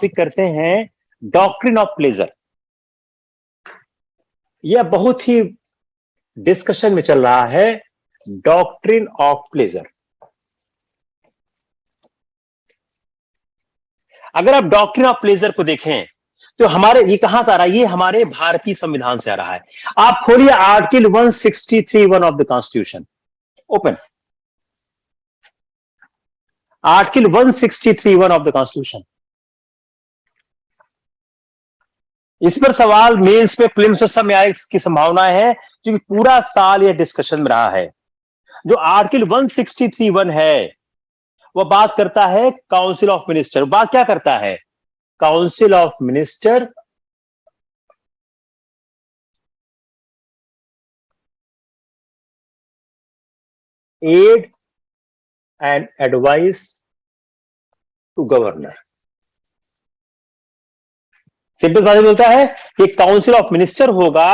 Topic करते हैं doctrine of pleasure. यह बहुत ही डिस्कशन में चल रहा है, डॉक्ट्रिन ऑफ प्लेजर। अगर आप डॉक्ट्रिन ऑफ प्लेजर को देखें तो हमारे ये कहां से आ रहा है? ये हमारे भारतीय संविधान से आ रहा है। आप खोलिए article 163(1) of the constitution, open article 163(1) of the constitution. इस पर सवाल मेंस पे, प्रीलिम्स में सब में आने की संभावना है, क्योंकि पूरा साल यह डिस्कशन में रहा है। जो आर्टिकल 163(1) है वह बात करता है काउंसिल ऑफ मिनिस्टर। बात क्या करता है? Council of minister aid and advice to governor. Simple बात बोलता है कि काउंसिल ऑफ मिनिस्टर होगा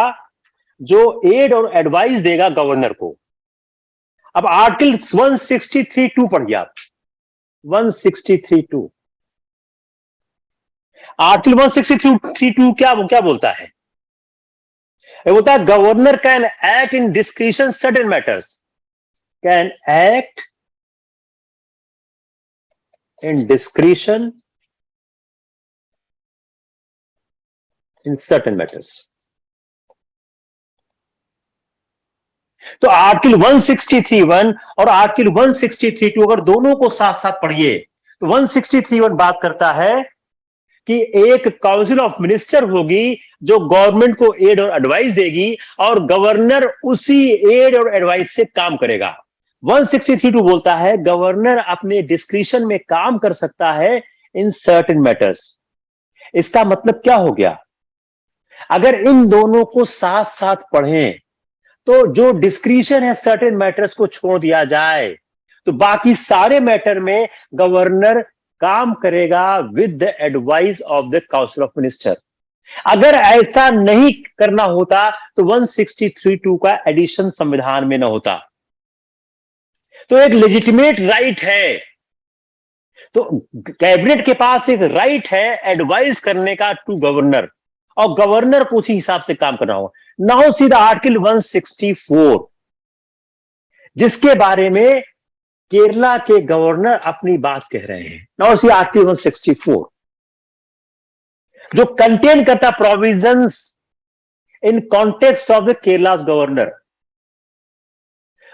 जो एड और एडवाइस देगा गवर्नर को। अब आर्टिकल 163(2) पढ़िए आप, 163(2). आर्टिकल 163(2) क्या बोलता है? ये बोलता है governor can act in discretion certain matters, can act in discretion in certain matters. तो आर्टिकल 163(1) और आर्टिकल 163(2) अगर दोनों को साथ साथ पढ़िए तो 163(1) बात करता है कि एक काउंसिल ऑफ मिनिस्टर होगी जो गवर्नमेंट को एड और एडवाइस देगी और गवर्नर उसी एड और एडवाइस से काम करेगा। 163(2) बोलता है गवर्नर अपने डिस्क्रिशन में काम कर सकता है इन सर्टेन मैटर्स। इसका मतलब क्या हो गया? अगर इन दोनों को साथ साथ पढ़ें तो जो डिस्क्रिशन है सर्टेन मैटर्स को छोड़ दिया जाए तो बाकी सारे मैटर में गवर्नर काम करेगा with the advice of the council of minister. अगर ऐसा नहीं करना होता तो 163(2) का एडिशन संविधान में ना होता। तो एक लेजिटिमेट राइट है, तो कैबिनेट के पास एक राइट है एडवाइस करने का टू गवर्नर, और गवर्नर को उसी हिसाब से काम करना होगा। नाउ सी द आर्टिकल 164, जिसके बारे में केरला के गवर्नर अपनी बात कह रहे हैं। नाउ सी आर्टिकल 164 जो कंटेन करता provisions in context of the Kerala's governor,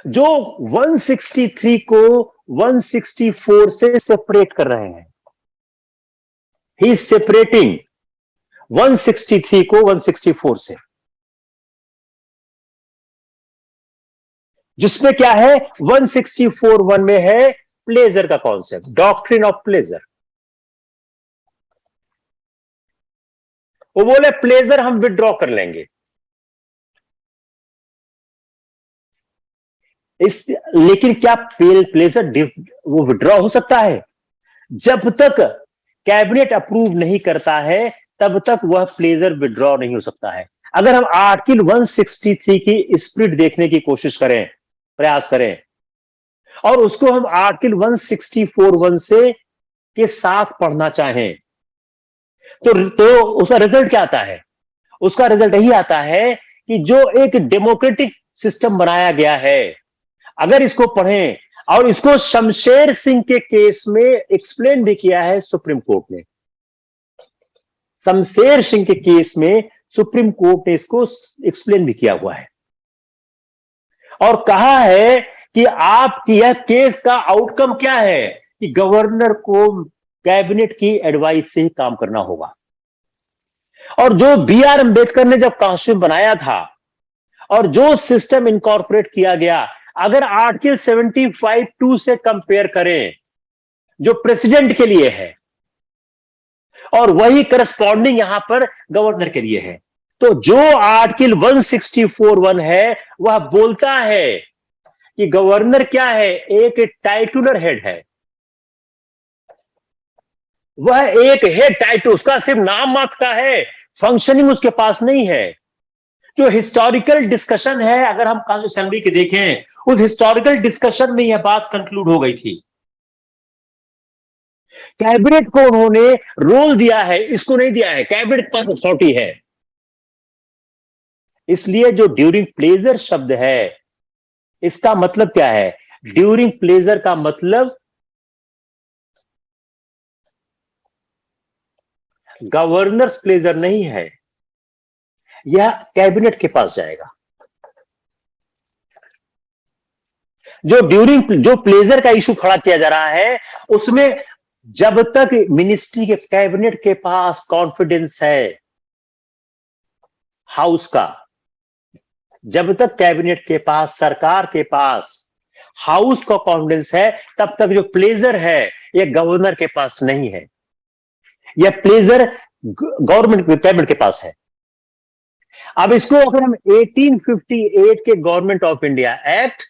जो 163 को 164 से सेपरेट कर रहे हैं। ही इज सेपरेटिंग 163 को 164 से, जिसमें क्या है 164(1) में है प्लेजर का कॉन्सेप्ट, डॉक्ट्रिन ऑफ प्लेजर। वो बोले प्लेजर हम विड्रॉ कर लेंगे। लेकिन क्या प्लेजर वो विड्रॉ हो सकता है? जब तक कैबिनेट अप्रूव नहीं करता है तब तक वह प्लेजर विड्रॉ नहीं हो सकता है। अगर हम आर्टिकल 163 की स्पिरिट देखने की कोशिश करें, प्रयास करें, और उसको हम आर्टिकल 164(1) से के साथ पढ़ना चाहें तो उसका रिजल्ट क्या आता है? उसका रिजल्ट यही आता है कि जो एक डेमोक्रेटिक सिस्टम बनाया गया है, अगर इसको पढ़ें, और इसको शमशेर सिंह के केस में एक्सप्लेन भी किया है सुप्रीम कोर्ट ने। शमशेर सिंह के केस में सुप्रीम कोर्ट ने इसको एक्सप्लेन भी किया हुआ है और कहा है कि आपकी यह केस का आउटकम क्या है कि गवर्नर को कैबिनेट की एडवाइस से ही काम करना होगा। और जो B.R. अम्बेडकर ने जब कॉन्स्टिट्यूशन बनाया था और जो सिस्टम इनकॉर्पोरेट किया गया, अगर आर्टिकल 75(2) से कंपेयर करें जो प्रेसिडेंट के लिए है और वही करस्पॉन्डिंग यहां पर गवर्नर के लिए है, तो जो आर्टिकल 164(1) है वह बोलता है कि गवर्नर क्या है? एक टाइटुलर हेड है। वह एक हेड टाइटल, उसका सिर्फ नाम मात्र का है, फंक्शनिंग उसके पास नहीं है। जो हिस्टोरिकल डिस्कशन है, अगर हम असेंबली के देखें, उस हिस्टोरिकल डिस्कशन में यह बात कंक्लूड हो गई थी कैबिनेट को उन्होंने रोल दिया है, इसको नहीं दिया है, कैबिनेट के पास अथॉरिटी है। इसलिए जो ड्यूरिंग प्लेजर शब्द है, इसका मतलब क्या है? ड्यूरिंग प्लेजर का मतलब गवर्नर्स प्लेजर नहीं है, यह कैबिनेट के पास जाएगा। जो प्लेजर का इशू खड़ा किया जा रहा है, उसमें जब तक मिनिस्ट्री के कैबिनेट के पास कॉन्फिडेंस है हाउस का, जब तक कैबिनेट के पास, सरकार के पास हाउस का कॉन्फिडेंस है, तब तक जो प्लेजर है यह गवर्नर के पास नहीं है, यह प्लेजर गवर्नमेंट कैबिनेट के पास है। अब इसको अगर हम 1858 के गवर्नमेंट ऑफ इंडिया एक्ट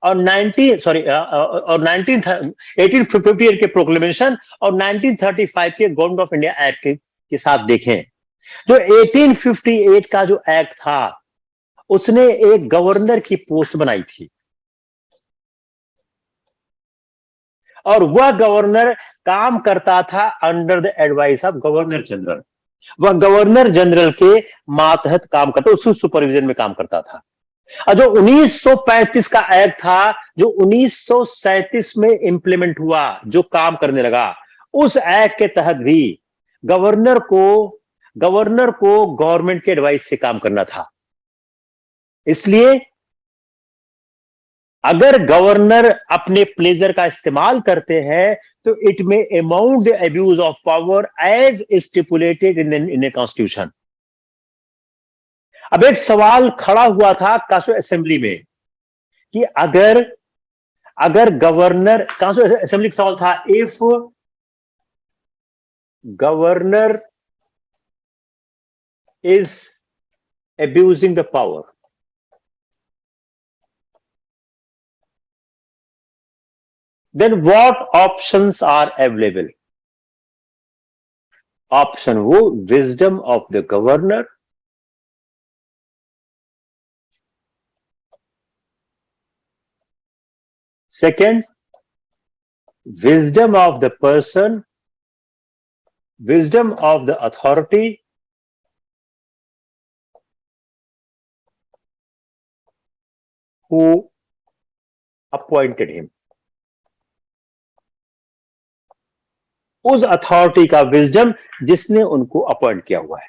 और 1858 के प्रोक्लेमेशन और 1935 के गवर्नमेंट ऑफ इंडिया एक्ट के साथ देखें, जो 1858 का जो एक्ट था, उसने एक गवर्नर की पोस्ट बनाई थी, और वह गवर्नर काम करता था under the advice of governor general. वह गवर्नर जनरल के मातहत काम करता, उसके सुपरविजन में काम करता था। और जो 1935 का एक्ट था, जो 1937 में इंप्लीमेंट हुआ, जो काम करने लगा, उस एक्ट के तहत भी गवर्नर को गवर्नमेंट के एडवाइस से काम करना था। इसलिए अगर गवर्नर अपने प्लेजर का इस्तेमाल करते हैं, तो इट में amount the abuse of power as stipulated in a constitution. अब एक सवाल खड़ा हुआ था कॉन्स्टिट्यूशन असेंबली में कि अगर गवर्नर, कॉन्स्टिट्यूशन असेंबली का सवाल था, if governor is abusing the power, then what options are available? Option वो wisdom of the governor, second wisdom of the person, wisdom of the authority, who appointed him, उस authority का wisdom जिसने उनको appoint किया हुआ है।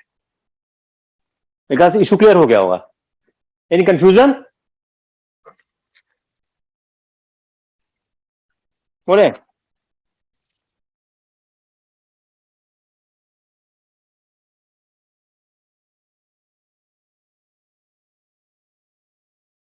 मेरे ख्याल से इशू क्लियर हो गया होगा। Any confusion? बोले